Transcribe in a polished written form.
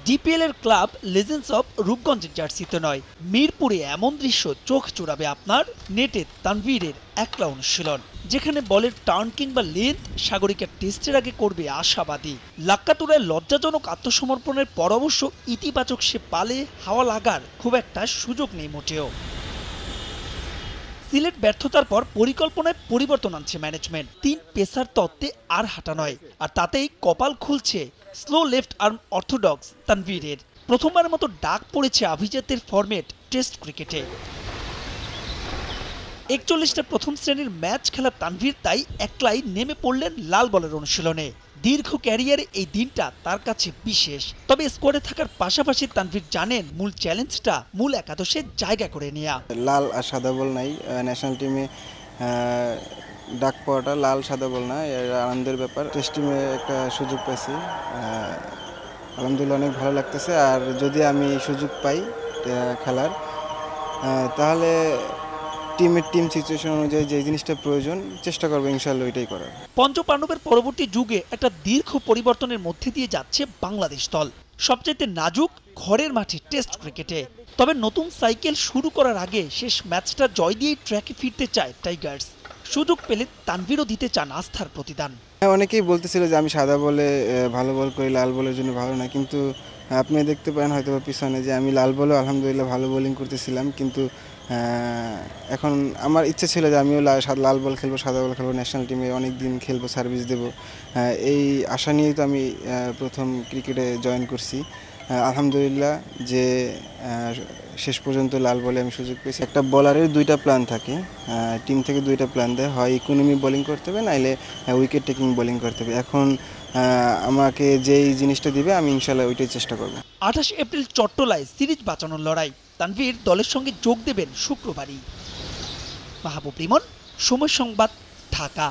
DPL এর club legends of রূপগঞ্জের জার্সিতে নয়, মিরপুরে এমন দৃশ্য চোখ চোরাবে আপনার। নেটে তানভীরের একলা অনুশীলন, যেখানে বলের টার্ন কিংবা লেন্থ সাগরিকা টেস্টের আগে করবে আশাবাদী। লাক্কাতুরায় লজ্জাজনক আত্মসমর্পণের পর অবশ্য ইতিবাচক সে পালে হাওয়া লাগার খুব একটা সুযোগ নেই মোটেও। সিলেট ব্যর্থতার পর পরিকল্পনায় পরিবর্তন আনছে ম্যানেজমেন্ট। 3 পেসার তত্ত্বে আর হাঁটা নয়, আর তাতেই কপাল খুলছে স্লো লেফট আর্ম অর্থোডক্স তানভীরের। প্রথমবারের মতো ডাক পড়েছে আভিজাত্যের ফরম্যাট টেস্ট ক্রিকেটে। 41টা প্রথম শ্রেণীর ম্যাচ খেলা তানভীর তাই একলাই নেমে পড়লেন লাল বলের অনুশীলনে। দীর্ঘ ক্যারিয়ারে এই দিনটা তার কাছে বিশেষ। তবে স্কোয়াডে থাকার পাশাপাশি তানভীর জানেন মূল চ্যালেঞ্জটা মূল একাদশে জায়গা করে নেওয়া। লাল আর সাদা বল নাই ন্যাশনাল টিমে, ডাক পাওয়াটা লাল সাদা বল না, এর আনন্দের ব্যাপার। টেস্ট টিমে একটা সুযোগ পেয়েছি, আলহামদুলিল্লাহ অনেক ভালো লাগতেছে। আর যদি আমি সুযোগ পাই খেলার, তাহলে টিম সিচুয়েশন অনুযায়ী যে জিনিসটা প্রয়োজন চেষ্টা করবো ইনশাআল্লাহ ওইটাই করার। পঞ্চপাণ্ডবের পরবর্তী যুগে একটা দীর্ঘ পরিবর্তনের মধ্যে দিয়ে যাচ্ছে বাংলাদেশ দল, সবচাইতে নাজুক ঘরের মাঠে টেস্ট ক্রিকেটে। তবে নতুন সাইকেল শুরু করার আগে শেষ ম্যাচটা জয় দিয়েই ট্র্যাকে ফিরতে চায় টাইগার্স। সুযোগ পেলে তানভীরও দিতে চান আস্থার প্রতিদান। অনেকেই বলতেছিল যে আমি সাদা বলে ভালো বল করি, লাল বলের জন্য ভালো না, কিন্তু আপনি দেখতে পারেন হয়তো পিছনে যে আমি লাল বলেও আলহামদুলিল্লাহ ভালো বোলিং করতেছিলাম। কিন্তু এখন আমার ইচ্ছে ছিল যে আমিও লাল বল খেলবো, সাদা বল খেলবো, ন্যাশনাল টিমে অনেক দিন খেলবো, সার্ভিস দেবো। এই আশা নিয়েই তো আমি প্রথম ক্রিকেটে জয়েন করছি। আলহামদুলিল্লাহ যে শেষ পর্যন্ত লাল বলে আমি সুযোগ পেয়েছি। একটা বলারের 2টা প্ল্যান থাকে, টিম থেকে 2টা প্ল্যান দেয়, হয় ইকোনমি বোলিং করতে হবে, নাইলে উইকেট টেকিং বোলিং করতে হবে। এখন আমাকে যেই জিনিসটা দিবে আমি ইনশাল্লাহ ওইটাই চেষ্টা করব। 28 এপ্রিল চট্টলায় সিরিজ বাঁচানোর লড়াই। তানভীর দলের সঙ্গে যোগ দেবেন শুক্রবারই। মাহবুব রিমন, সময় সংবাদ, ঢাকা।